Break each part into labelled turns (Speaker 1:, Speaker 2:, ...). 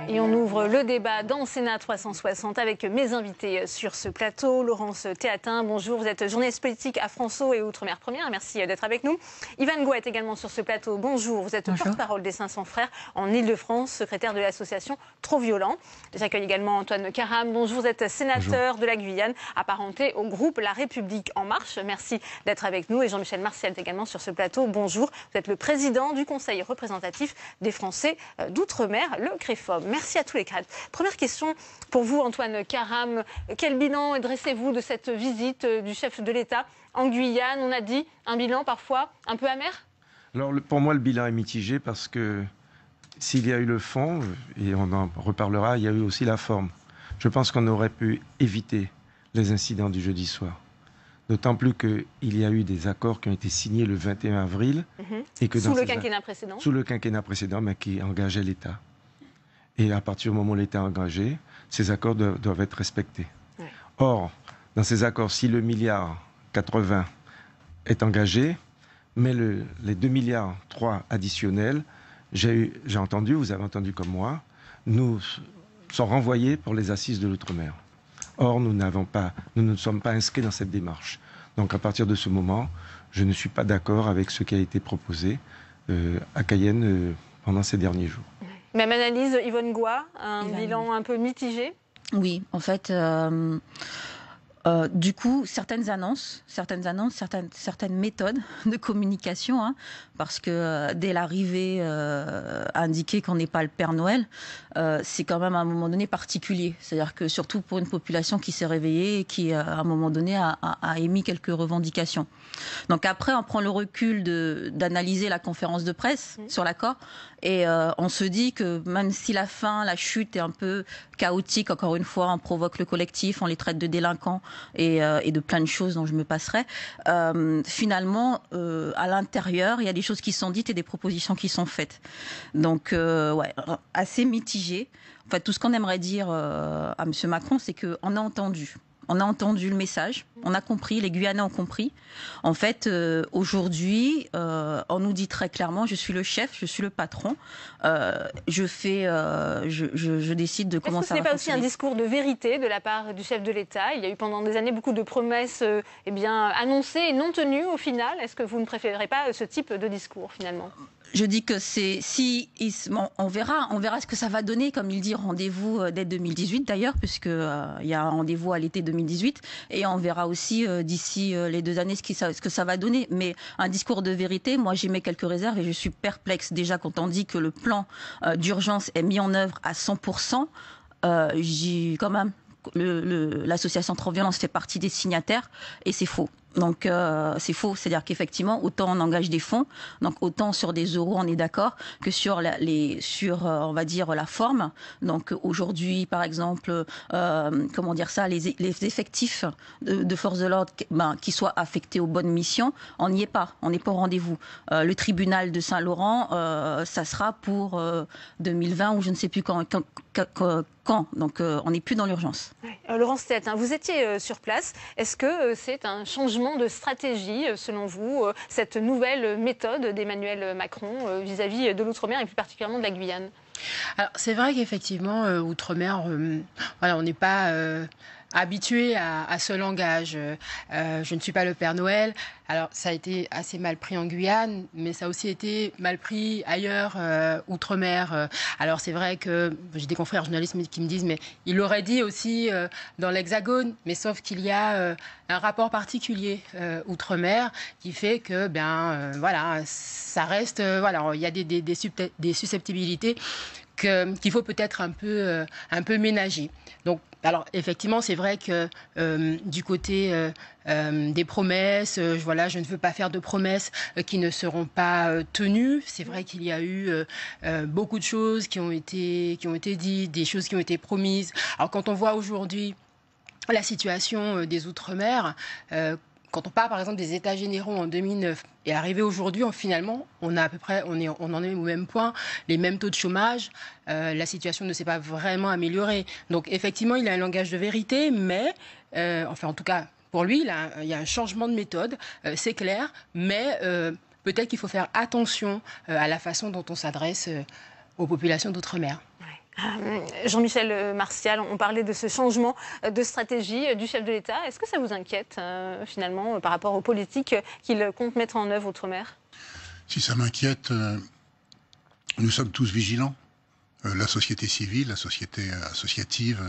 Speaker 1: Et on ouvre le débat dans Sénat 360 avec mes invités sur ce plateau. Laurence Théatin, bonjour, vous êtes journaliste politique à François et Outre-mer Première, merci d'être avec nous. Yvan Goua est également sur ce plateau, bonjour, vous êtes porte-parole des 500 frères en Ile-de-France, secrétaire de l'association Trop Violent. J'accueille également Antoine Karam, bonjour, vous êtes sénateur de la Guyane, apparenté au groupe La République En Marche, merci d'être avec nous. Et Jean-Michel Martial est également sur ce plateau, bonjour, vous êtes le président du Conseil représentatif des Français d'Outre-mer, le CREFOM. Merci à tous les cadres. Première question pour vous, Antoine Karam. Quel bilan dressez-vous de cette visite du chef de l'État en Guyane? On a dit un bilan parfois un peu amer.
Speaker 2: Alors pour moi, le bilan est mitigé parce que s'il y a eu le fond, et on en reparlera, il y a eu aussi la forme. Je pense qu'on aurait pu éviter les incidents du jeudi soir. D'autant plus qu'il y a eu des accords qui ont été signés le 21 avril. Et que
Speaker 1: sous le quinquennat précédent.
Speaker 2: Sous le quinquennat précédent, mais qui engageait l'État. Et à partir du moment où l'État est engagé, ces accords doivent être respectés. Ouais. Or, dans ces accords, si le milliard 80 est engagé, mais les 2 milliards 3 additionnels, j'ai entendu, vous avez entendu comme moi, nous sont renvoyés pour les assises de l'outre-mer. Or, nous ne sommes pas inscrits dans cette démarche. Donc, à partir de ce moment, je ne suis pas d'accord avec ce qui a été proposé à Cayenne pendant ces derniers jours.
Speaker 1: Même analyse, Yvonne Goua, un bilan un peu mitigé?
Speaker 3: Oui, en fait, du coup, certaines annonces, certaines méthodes de communication, hein, parce que dès l'arrivée, indiquer qu'on n'est pas le Père Noël, c'est quand même à un moment donné particulier. C'est-à-dire que surtout pour une population qui s'est réveillée et qui, à un moment donné, a émis quelques revendications. Donc après, on prend le recul d'analyser la conférence de presse sur l'accord et on se dit que même si la chute est un peu chaotique, encore une fois, on provoque le collectif, on les traite de délinquants et de plein de choses dont je me passerai. Finalement, à l'intérieur, il y a des choses qui sont dites et des propositions qui sont faites. Donc, ouais, assez mitigé. En fait, tout ce qu'on aimerait dire à M. Macron, c'est qu'on a entendu. On a entendu le message, on a compris, les Guyanais ont compris. En fait, aujourd'hui, on nous dit très clairement, je suis le chef, je suis le patron, je décide de comment ça va fonctionner. Est-ce que ce n'est pas aussi
Speaker 1: un discours de vérité de la part du chef de l'État? Il y a eu pendant des années beaucoup de promesses annoncées et non tenues au final. Est-ce que vous ne préférez pas ce type de discours finalement?
Speaker 3: Je dis que on verra ce que ça va donner, comme il dit, rendez-vous dès 2018 d'ailleurs, puisque il y a un rendez-vous à l'été 2018, et on verra aussi d'ici les 2 années ce que ça va donner. Mais un discours de vérité, moi j'y mets quelques réserves et je suis perplexe déjà quand on dit que le plan d'urgence est mis en œuvre à 100%. Quand même, l'association Trop Violence fait partie des signataires et c'est faux. Donc c'est faux, c'est-à-dire qu'effectivement autant on engage des fonds, donc autant sur des euros on est d'accord que sur on va dire la forme. Donc aujourd'hui par exemple les effectifs de force de l'ordre qui soient affectés aux bonnes missions, on n'y est pas, on n'est pas au rendez-vous. Le tribunal de Saint-Laurent, ça sera pour 2020 ou je ne sais plus quand. Donc on n'est plus dans l'urgence.
Speaker 1: Laurence Théatin, vous étiez sur place. Est-ce que c'est un changement de stratégie, selon vous, cette nouvelle méthode d'Emmanuel Macron vis-à-vis de l'Outre-mer et plus particulièrement de la Guyane?
Speaker 4: Alors c'est vrai qu'effectivement, Outre-mer, on n'est pas habitué à ce langage. Je ne suis pas le Père Noël. Alors ça a été assez mal pris en Guyane, mais ça a aussi été mal pris ailleurs, Outre-mer. Alors c'est vrai que j'ai des confrères journalistes qui me disent, mais il l'aurait dit aussi dans l'Hexagone, mais sauf qu'il y a un rapport particulier Outre-mer qui fait que, ça reste, il y a des susceptibilités qu'il faut peut-être un peu ménager. Donc, alors effectivement, c'est vrai que du côté des promesses, je ne veux pas faire de promesses qui ne seront pas tenues. C'est vrai qu'il y a eu beaucoup de choses qui ont été dites, des choses qui ont été promises. Alors quand on voit aujourd'hui la situation des Outre-mer, quand on parle par exemple des États généraux en 2009 et arrivé aujourd'hui, finalement, on en est au même point, les mêmes taux de chômage, la situation ne s'est pas vraiment améliorée. Donc effectivement, il a un langage de vérité, mais en tout cas pour lui, il y a un changement de méthode, c'est clair, mais peut-être qu'il faut faire attention à la façon dont on s'adresse aux populations d'outre-mer.
Speaker 1: Jean-Michel Martial, on parlait de ce changement de stratégie du chef de l'État. Est-ce que ça vous inquiète, finalement, par rapport aux politiques qu'il compte mettre en œuvre outre-mer?
Speaker 5: Si ça m'inquiète, nous sommes tous vigilants. La société civile, la société associative,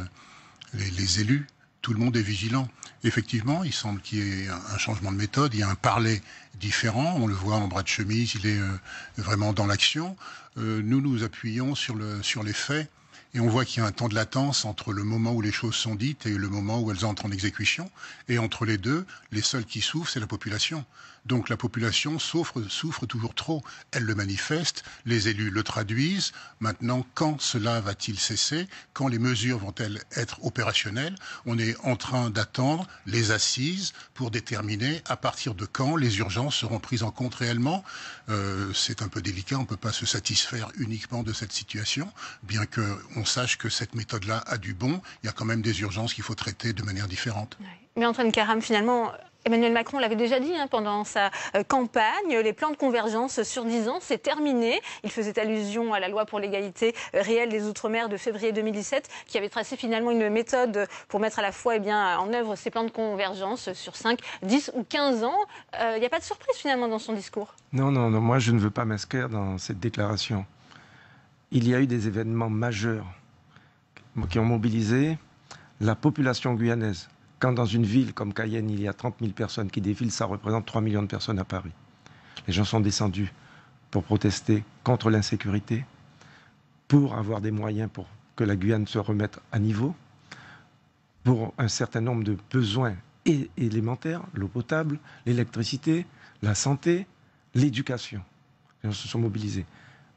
Speaker 5: les élus, tout le monde est vigilant. Effectivement, il semble qu'il y ait un changement de méthode, il y a un parler différent, on le voit en bras de chemise, il est vraiment dans l'action. Nous nous appuyons sur les faits et on voit qu'il y a un temps de latence entre le moment où les choses sont dites et le moment où elles entrent en exécution. Et entre les deux, les seuls qui souffrent, c'est la population. Donc la population souffre toujours trop. Elle le manifeste, les élus le traduisent. Maintenant, quand cela va-t-il cesser? Quand les mesures vont-elles être opérationnelles? On est en train d'attendre les assises pour déterminer à partir de quand les urgences seront prises en compte réellement. C'est un peu délicat, on ne peut pas se satisfaire uniquement de cette situation, bien qu'on sache que cette méthode-là a du bon. Il y a quand même des urgences qu'il faut traiter de manière différente.
Speaker 1: Mais Antoine Karam, finalement, Emmanuel Macron l'avait déjà dit pendant sa campagne, les plans de convergence sur 10 ans, c'est terminé. Il faisait allusion à la loi pour l'égalité réelle des Outre-mer de février 2017, qui avait tracé finalement une méthode pour mettre à la fois en œuvre ces plans de convergence sur 5, 10 ou 15 ans. Il n'y a pas de surprise finalement dans son discours.
Speaker 2: Non, moi je ne veux pas m'inscrire dans cette déclaration. Il y a eu des événements majeurs qui ont mobilisé la population guyanaise. Quand dans une ville comme Cayenne, il y a 30 000 personnes qui défilent, ça représente 3 millions de personnes à Paris. Les gens sont descendus pour protester contre l'insécurité, pour avoir des moyens pour que la Guyane se remette à niveau, pour un certain nombre de besoins élémentaires, l'eau potable, l'électricité, la santé, l'éducation. Les gens se sont mobilisés.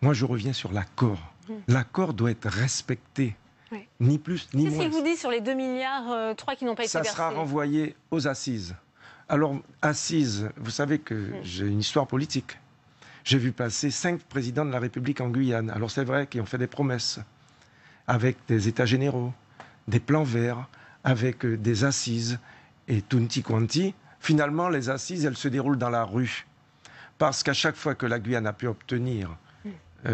Speaker 2: Moi, je reviens sur l'accord. L'accord doit être respecté.
Speaker 1: Oui.
Speaker 2: Ni plus ni moins.
Speaker 1: Qu'est-ce qu'il vous dit sur les 2,3 milliards qui n'ont pas été versés?
Speaker 2: Ça sera renvoyé aux assises. Alors, assises, vous savez que j'ai une histoire politique. J'ai vu passer 5 présidents de la République en Guyane. Alors c'est vrai qu'ils ont fait des promesses, avec des états généraux, des plans verts, avec des assises, et tunti quanti. Finalement, les assises, elles se déroulent dans la rue. Parce qu'à chaque fois que la Guyane a pu obtenir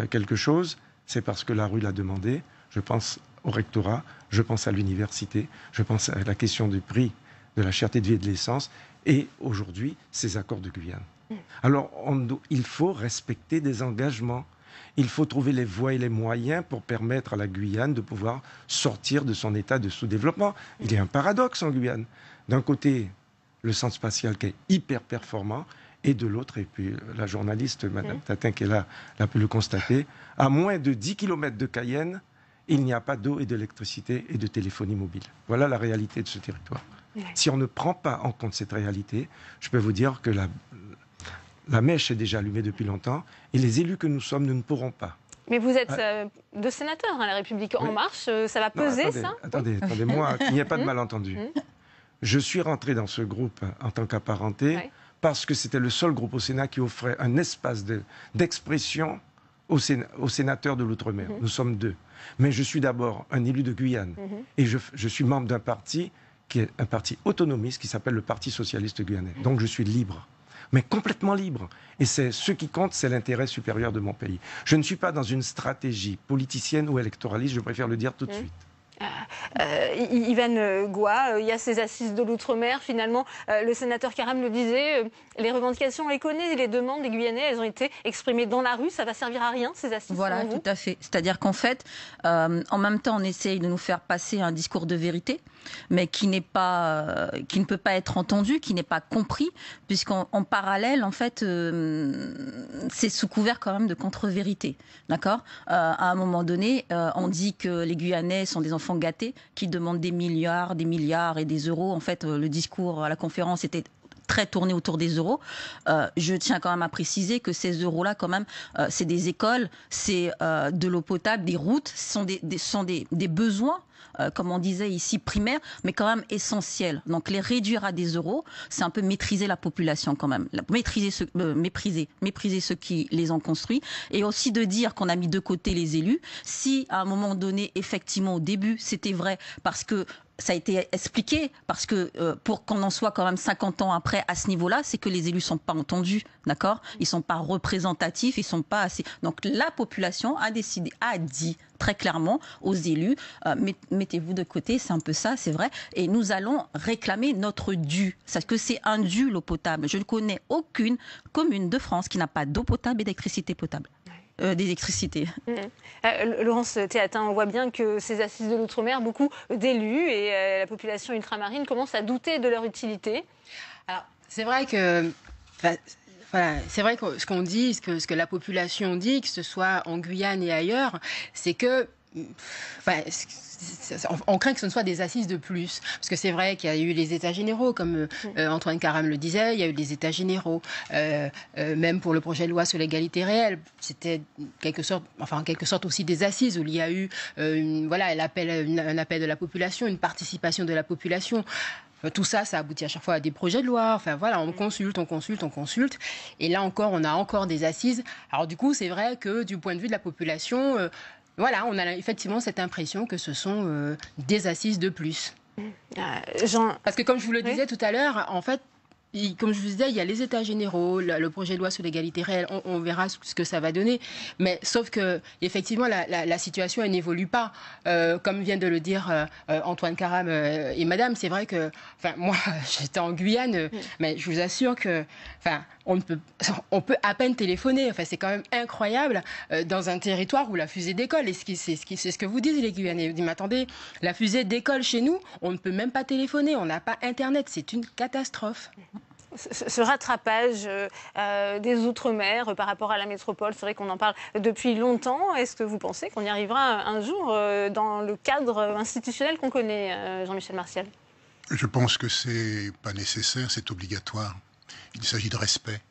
Speaker 2: quelque chose, c'est parce que la rue l'a demandé. Je pense au rectorat, je pense à l'université, je pense à la question du prix de la cherté de vie et de l'essence, et aujourd'hui, ces accords de Guyane. Alors, il faut respecter des engagements. Il faut trouver les voies et les moyens pour permettre à la Guyane de pouvoir sortir de son état de sous-développement. Il y a un paradoxe en Guyane. D'un côté, le centre spatial qui est hyper performant, et de l'autre, et puis la journaliste, Mme Tatin, qui est là, a pu le constater, à moins de 10 km de Cayenne, il n'y a pas d'eau et d'électricité et de téléphonie mobile. Voilà la réalité de ce territoire. Si on ne prend pas en compte cette réalité, je peux vous dire que la mèche est déjà allumée depuis longtemps, et les élus que nous sommes, nous ne pourrons pas.
Speaker 1: Mais vous êtes deux sénateurs, La République En Marche, ça va peser, ça?
Speaker 2: Attendez, moi, qu'il n'y ait pas de malentendu. Je suis rentré dans ce groupe en tant qu'apparenté parce que c'était le seul groupe au Sénat qui offrait un espace d'expression aux sénateurs de l'Outre-mer. Nous sommes 2. Mais je suis d'abord un élu de Guyane. Et je suis membre d'un parti qui est un parti autonomiste qui s'appelle le Parti socialiste guyanais. Donc je suis libre. Mais complètement libre. Et ce qui compte, c'est l'intérêt supérieur de mon pays. Je ne suis pas dans une stratégie politicienne ou électoraliste, je préfère le dire tout de suite.
Speaker 1: Yvan Goua, il y a ces assises de l'outre-mer. Finalement, le sénateur Karam le disait, les revendications, on les connaît, les demandes des Guyanais, elles ont été exprimées dans la rue. Ça va servir à rien, ces assises?
Speaker 3: Voilà, tout à fait. C'est-à-dire qu'en fait, en même temps, on essaye de nous faire passer un discours de vérité, mais qui ne peut pas être entendu, qui n'est pas compris, puisqu'en parallèle, en fait, c'est sous couvert quand même de contre-vérité. D'accord ? À un moment donné, on dit que les Guyanais sont des enfants gâtés qui demandent des milliards et des euros. En fait, le discours à la conférence était très tourné autour des euros. Je tiens quand même à préciser que ces euros-là, quand même, c'est des écoles, c'est de l'eau potable, des routes, ce sont des besoins, comme on disait ici, primaires, mais quand même essentiels. Donc les réduire à des euros, c'est un peu maîtriser la population quand même, mépriser ceux qui les ont construits, et aussi de dire qu'on a mis de côté les élus. Si à un moment donné, effectivement, au début, c'était vrai, parce que ça a été expliqué, parce que pour qu'on en soit quand même 50 ans après à ce niveau-là, c'est que les élus ne sont pas entendus, d'accord? Ils ne sont pas représentatifs, ils ne sont pas assez... Donc la population a décidé, a dit très clairement aux élus, mettez-vous de côté, c'est un peu ça, c'est vrai, et nous allons réclamer notre dû. Parce que c'est un dû, l'eau potable. Je ne connais aucune commune de France qui n'a pas d'eau potable et d'électricité potable. D'électricité.
Speaker 1: Laurence Théatin, on voit bien que ces assises de l'outre-mer, beaucoup d'élus et la population ultramarine commencent à douter de leur utilité.
Speaker 4: Alors, c'est vrai que... Voilà, c'est vrai que ce qu'on dit, ce que la population dit, que ce soit en Guyane et ailleurs, c'est que... on craint que ce ne soit des assises de plus. Parce que c'est vrai qu'il y a eu les États généraux, comme Antoine Karam le disait, il y a eu les États généraux. Même pour le projet de loi sur l'égalité réelle, c'était en quelque sorte aussi des assises où il y a eu un appel de la population, une participation de la population. Tout ça, ça aboutit à chaque fois à des projets de loi. Enfin voilà, on consulte. Et là encore, on a encore des assises. Alors du coup, c'est vrai que du point de vue de la population... Voilà, on a effectivement cette impression que ce sont des assises de plus. Parce que comme je vous le disais tout à l'heure, en fait, comme je vous disais, il y a les États généraux, le projet de loi sur l'égalité réelle, on verra ce que ça va donner. Mais sauf que, effectivement, la situation, elle n'évolue pas. Comme vient de le dire Antoine Karam et madame, c'est vrai que, moi, j'étais en Guyane, mais je vous assure que, on peut à peine téléphoner. C'est quand même incroyable dans un territoire où la fusée décolle. Et c'est ce que vous dites, les Guyanais. Vous dites, mais attendez, la fusée décolle chez nous, on ne peut même pas téléphoner, on n'a pas Internet. C'est une catastrophe.
Speaker 1: Ce rattrapage des Outre-mer par rapport à la métropole, c'est vrai qu'on en parle depuis longtemps. Est-ce que vous pensez qu'on y arrivera un jour dans le cadre institutionnel qu'on connaît, Jean-Michel Martial?
Speaker 5: Je pense que c'est pas nécessaire, c'est obligatoire. Il s'agit de respect.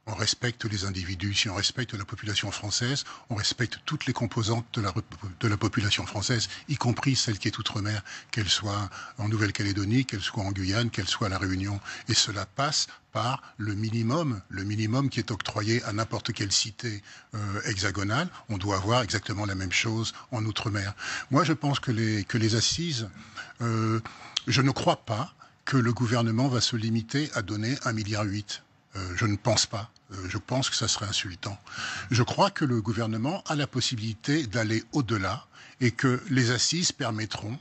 Speaker 5: On respecte les individus. Si on respecte la population française, on respecte toutes les composantes de la population française, y compris celle qui est outre-mer, qu'elle soit en Nouvelle-Calédonie, qu'elle soit en Guyane, qu'elle soit à La Réunion. Et cela passe par le minimum qui est octroyé à n'importe quelle cité hexagonale. On doit avoir exactement la même chose en outre-mer. Moi, je pense que les assises, je ne crois pas que le gouvernement va se limiter à donner 1,8 milliard. Je ne pense pas. Je pense que ça serait insultant. Je crois que le gouvernement a la possibilité d'aller au-delà et que les assises permettront,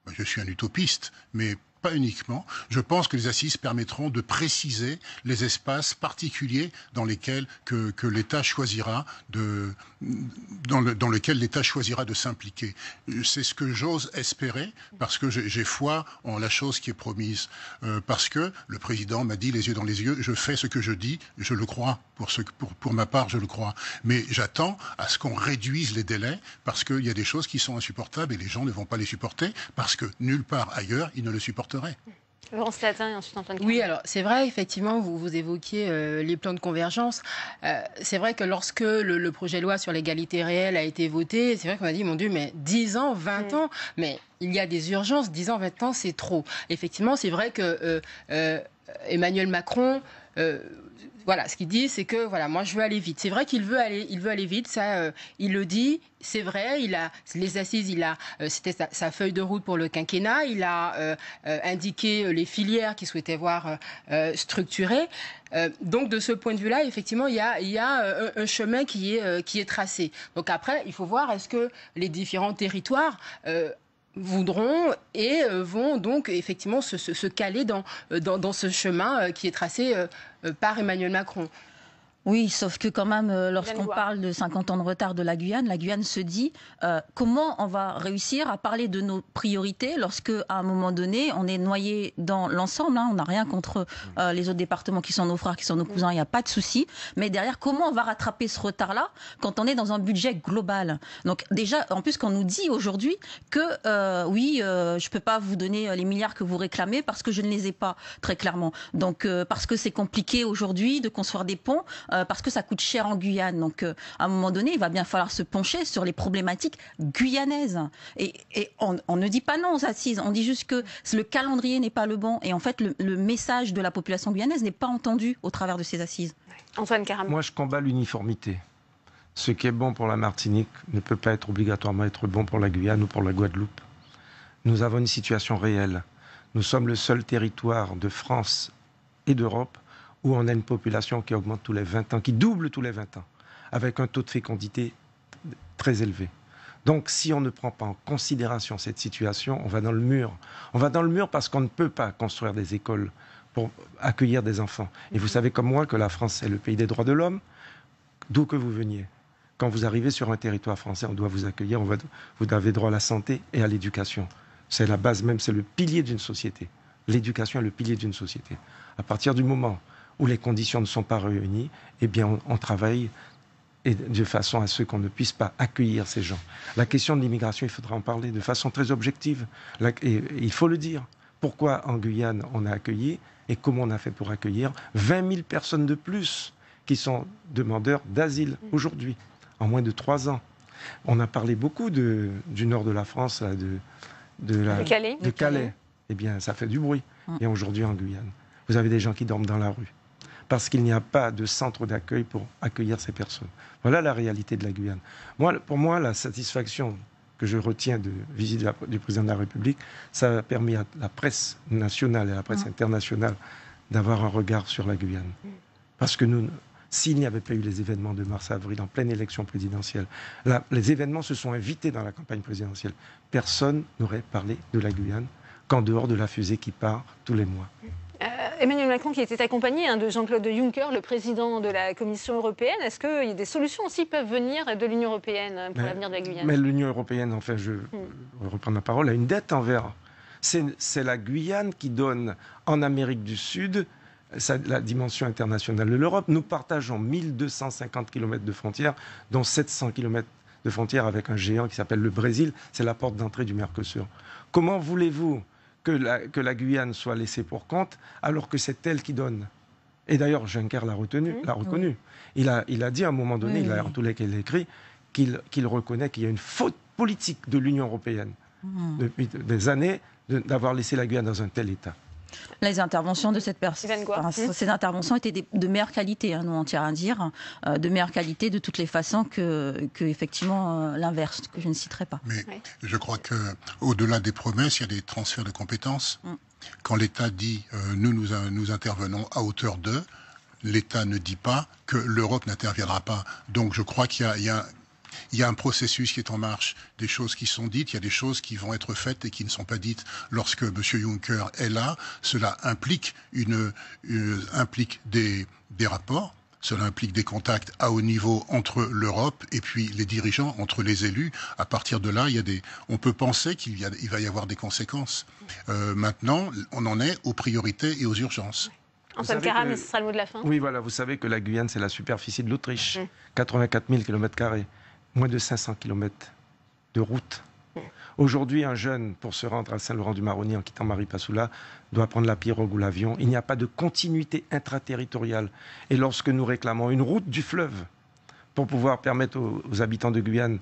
Speaker 5: je suis un utopiste, mais pas uniquement, je pense que les assises permettront de préciser les espaces particuliers dans lesquels que l'État choisira dans lequel l'État choisira de s'impliquer. C'est ce que j'ose espérer, parce que j'ai foi en la chose qui est promise. Parce que le président m'a dit les yeux dans les yeux, je fais ce que je dis, je le crois. Pour ma part, je le crois. Mais j'attends à ce qu'on réduise les délais, parce qu'il y a des choses qui sont insupportables et les gens ne vont pas les supporter, parce que nulle part ailleurs, ils ne le supporteraient.
Speaker 1: Laurence Théatin et ensuite Antoine Karam.
Speaker 4: Oui, alors c'est vrai, effectivement, vous évoquiez les plans de convergence. C'est vrai que lorsque le projet de loi sur l'égalité réelle a été voté, c'est vrai qu'on a dit, mon Dieu, mais 10 ans, 20 ans, mais il y a des urgences, 10 ans, 20 ans, c'est trop. Effectivement, c'est vrai que Emmanuel Macron... voilà, ce qu'il dit, c'est que voilà, moi je veux aller vite. C'est vrai qu'il veut aller vite, ça, il le dit. C'est vrai, il a les assises, c'était sa feuille de route pour le quinquennat. Il a indiqué les filières qu'il souhaitait voir structurées. Donc de ce point de vue-là, effectivement, il y a un chemin qui est tracé. Donc après, il faut voir est-ce que les différents territoires voudront et vont donc effectivement se caler dans ce chemin qui est tracé par Emmanuel Macron.
Speaker 3: Oui, sauf que quand même, lorsqu'on parle de 50 ans de retard de la Guyane se dit comment on va réussir à parler de nos priorités lorsque, à un moment donné, on est noyé dans l'ensemble. On n'a rien contre les autres départements qui sont nos frères, qui sont nos cousins, il n'y a pas de souci. Mais derrière, comment on va rattraper ce retard-là quand on est dans un budget global? Donc déjà, en plus, qu'on nous dit aujourd'hui que je ne peux pas vous donner les milliards que vous réclamez parce que je ne les ai pas, très clairement. Donc parce que c'est compliqué aujourd'hui de construire des ponts, parce que ça coûte cher en Guyane. Donc, à un moment donné, il va bien falloir se pencher sur les problématiques guyanaises. Et on ne dit pas non aux assises, on dit juste que le calendrier n'est pas le bon. Et en fait, le message de la population guyanaise n'est pas entendu au travers de ces assises.
Speaker 1: Antoine Karam.
Speaker 2: Moi, je combats l'uniformité. Ce qui est bon pour la Martinique ne peut pas être obligatoirement être bon pour la Guyane ou pour la Guadeloupe. Nous avons une situation réelle. Nous sommes le seul territoire de France et d'Europe où on a une population qui augmente tous les 20 ans, qui double tous les 20 ans, avec un taux de fécondité très élevé. Donc, si on ne prend pas en considération cette situation, on va dans le mur. On va dans le mur parce qu'on ne peut pas construire des écoles pour accueillir des enfants. Et vous savez comme moi que la France est le pays des droits de l'homme, d'où que vous veniez. Quand vous arrivez sur un territoire français, on doit vous accueillir, vous avez droit à la santé et à l'éducation. C'est la base même, c'est le pilier d'une société. L'éducation est le pilier d'une société. À partir du moment où les conditions ne sont pas réunies, eh bien on travaille de façon à ce qu'on ne puisse pas accueillir ces gens. La question de l'immigration, il faudra en parler de façon très objective. Et il faut le dire. Pourquoi en Guyane on a accueilli et comment on a fait pour accueillir 20 000 personnes de plus qui sont demandeurs d'asile aujourd'hui, en moins de 3 ans. On a parlé beaucoup du nord de la France, là, de Calais. Eh bien, ça fait du bruit. Et aujourd'hui en Guyane, vous avez des gens qui dorment dans la rue parce qu'il n'y a pas de centre d'accueil pour accueillir ces personnes. Voilà la réalité de la Guyane. Pour moi, la satisfaction que je retiens de visite du président de la République, ça a permis à la presse nationale et à la presse internationale d'avoir un regard sur la Guyane. Parce que s'il n'y avait pas eu les événements de mars-avril en pleine élection présidentielle, les événements se sont invités dans la campagne présidentielle. Personne n'aurait parlé de la Guyane qu'en dehors de la fusée qui part tous les mois.
Speaker 1: Emmanuel Macron qui était accompagné de Jean-Claude Juncker, le président de la Commission européenne. Est-ce que des solutions aussi peuvent venir de l'Union européenne pour l'avenir de la Guyane?
Speaker 2: Mais l'Union européenne, enfin, je reprends ma parole, a une dette envers. C'est la Guyane qui donne en Amérique du Sud la dimension internationale de l'Europe. Nous partageons 1250 km de frontières, dont 700 km de frontières avec un géant qui s'appelle le Brésil. C'est la porte d'entrée du Mercosur. Comment voulez-vous que la Guyane soit laissée pour compte, alors que c'est elle qui donne? Et d'ailleurs, Juncker l'a reconnu. Il a dit à un moment donné, en tous les cas, il a écrit, qu'il reconnaît qu'il y a une faute politique de l'Union européenne depuis des années d'avoir laissé la Guyane dans un tel état.
Speaker 3: Les interventions de cette personne, ces interventions étaient de meilleure qualité, nous on tient à dire, de meilleure qualité de toutes les façons que effectivement l'inverse, que je ne citerai pas.
Speaker 5: Mais je crois qu'au-delà des promesses, il y a des transferts de compétences. Quand l'État dit nous intervenons à hauteur d'eux, l'État ne dit pas que l'Europe n'interviendra pas. Donc je crois qu'il y a un processus qui est en marche, des choses qui sont dites, il y a des choses qui vont être faites et qui ne sont pas dites. Lorsque M. Juncker est là, cela implique, implique des rapports, cela implique des contacts à haut niveau entre l'Europe et puis les dirigeants, entre les élus. À partir de là, on peut penser qu'il va y avoir des conséquences. Maintenant, on en est aux priorités et aux urgences.
Speaker 1: Antoine Karam, ce sera le mot de la fin.
Speaker 2: Oui, voilà, vous savez que la Guyane, c'est la superficie de l'Autriche, 84 000 km². Moins de 500 km de route. Aujourd'hui, un jeune, pour se rendre à Saint-Laurent-du-Maroni en quittant Maripasoula, doit prendre la pirogue ou l'avion. Il n'y a pas de continuité intraterritoriale. Et lorsque nous réclamons une route du fleuve pour pouvoir permettre aux habitants de Guyane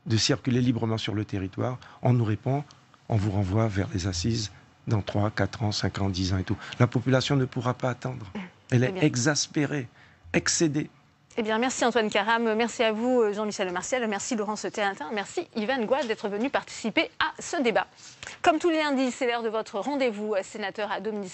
Speaker 2: de circuler librement sur le territoire, on nous répond, on vous renvoie vers les assises dans 3, 4 ans, 5 ans, 10 ans et tout. La population ne pourra pas attendre. Elle est exaspérée, excédée.
Speaker 1: Eh bien, merci Antoine Karam, merci à vous Jean-Michel Lemartial, merci Laurence Théatin, merci Yvan Gouas d'être venu participer à ce débat. Comme tous les lundis, c'est l'heure de votre rendez-vous sénateur à domicile.